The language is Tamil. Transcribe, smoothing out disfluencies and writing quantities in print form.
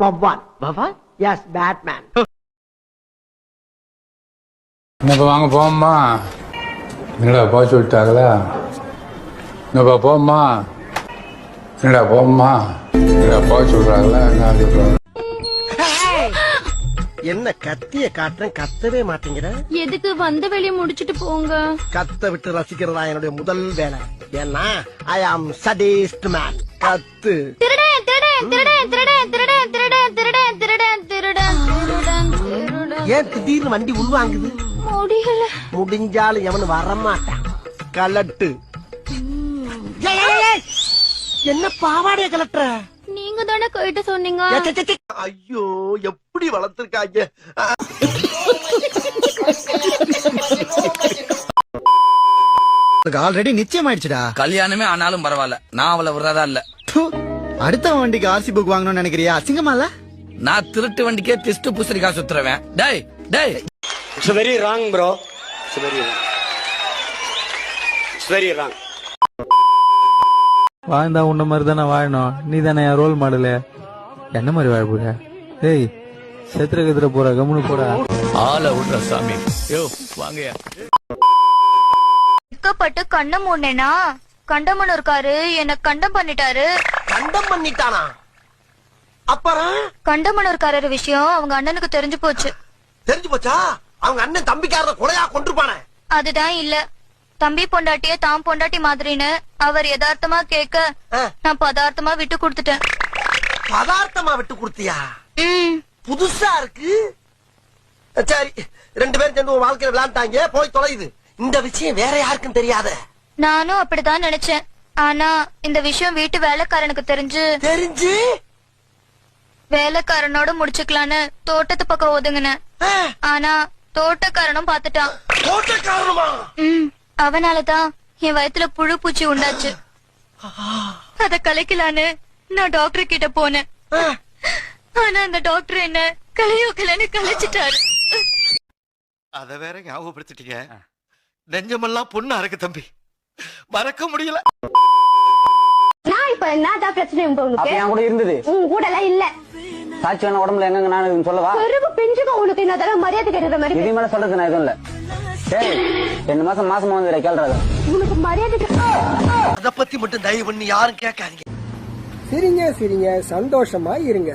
Bhavan. Bhavan? Yes, Batman. என்னப்பா வாங்க போம்மா. என்னடா போக சொல்லிட்டாங்களா? என்னப்பா போம்மா. என்னடா போம்மா. என்னடா போக சொல்றாங்களா? என்ன சொல்றாங்க? என்ன கத்திய காட்டுறேன் கத்தவே மாட்டேங்கிற. எதுக்கு வந்த வேலையை முடிச்சிட்டு போங்க. கத்த விட்டு ரசிக்கிறதா என்னுடைய முதல் வேலை. ஏன்னா ஐ ஆம் சடிஸ்ட் மேன். கத்து. திருடன் திருடன் திருடன் திருடன் திருடன் திருடன் திருடன் திருடன் திருடன் திருடன் திருடன். ஏன் திடீர்னு வண்டி உள்வாங்குது? முடியல. முடிஞ்சாலும் எவனு வரமாட்டான். கலட்டு. என்ன பாவாடைய கலட்டுற? நீங்க தானே கேட்டு சொன்னீங்க. ஐயோ எப்படி வளர்த்திருக்காங்க. ஆல்ரெடி நிச்சயம் ஆயிடுச்சுடா. கல்யாணமே ஆனாலும் பரவாயில்ல, நான் அவளை விடுறதா இல்ல. அடுத்த வண்டிக்கு ஆர்சி புக் வாங்கணும்னு நினைக்கிறியா? அசிங்கமா இல்ல? நான் திருட்டு வண்டிக்கே திஸ்ட் புசரிக்கா சுத்துறவேன். டேய் டேய், It's very wrong, bro. It's very wrong. It's very wrong. வாழ்ந்தா உன்ன மாதிரி தானே வாழணும். நீ தானே என் ரோல் மாடலு. என்ன மாதிரி வாழ போற? ஏய் செத்துற கத்துற போற, கம்முனு போடா. ஆளை விடுற சாமி. யோ வாங்கயா. பட்டு கண்ணம் மூடனேனா கண்டமன் இருக்காரு, என்ன கண்டம் பண்ணிட்டாரு. கண்டம் பண்ணிட்டானா? அப்புறம் கண்டமனூர்காரர் விஷயம் அவங்க அண்ணனுக்கு தெரிஞ்சு போச்சு. தெரிஞ்சு போச்சா? அவங்க அண்ணன் தம்பிக்காரத கொலையா கொண்டிருப்பானே. அதுதான் இல்ல, தம்பி பொண்டாட்டிய தாம் பொண்டாட்டி மாதிரின்னு அவர் யதார்த்தமா கேட்க நான் பதார்த்தமா விட்டு கொடுத்துட்டேன். பதார்த்தமா விட்டு கொடுத்தியா? புதுசா இருக்கு. சரி, ரெண்டு பேரும் சேர்ந்து வாழ்க்கையில விளையாண்டாங்க, போய் தொலையுது. இந்த விஷயம் வேற யாருக்கும் தெரியாத. நானும் அப்படிதான் நினைச்சேன். ஆனா இந்த விஷயம் வீட்டு வேலைக்காரனுக்கு தெரிஞ்சு வேலைக்காரனோட முடிச்சுக்கலான்னு தோட்டத்து பக்கம் ஒதுங்கினேன். ஆனா தோட்டக்காரனும் பாத்துட்டான். தோட்டக்காரனுமா? அவனாலதான் என் வயித்துல புழு பூச்சி உண்டாச்சு. அத கலைக்கலான்னு நான் டாக்டர் கிட்ட போனேன். ஆனா அந்த டாக்டர் என்ன கலையோக்கலன்னு கலைச்சிட்டாரு. அத வேற ஞாபகப்படுத்திட்டீங்க. நெஞ்சமெல்லாம் பொண்ணா இருக்கு தம்பி, மறக்க முடியல. நான் இப்ப என்னதான் பிரச்சனை உங்களுக்கு? என் கூட இருந்தது. உன் கூட எல்லாம் இல்ல. சாட்சி வேணா உடம்புல எங்க நான் சொல்லவா? பெருகு பிஞ்சுக்க உனக்கு என்ன தர மரியாதை கேட்கிற மாதிரி. இது மேல சொல்றது நான் எதுவும் இல்ல. சரி 2 மாசமா வந்து கேள்றாங்க. உனக்கு மரியாதை அத பத்தி மட்டும் தயவு பண்ணி யாரும் கேட்காதீங்க. சிரிங்க சிரிங்க, சந்தோஷமா இருங்க.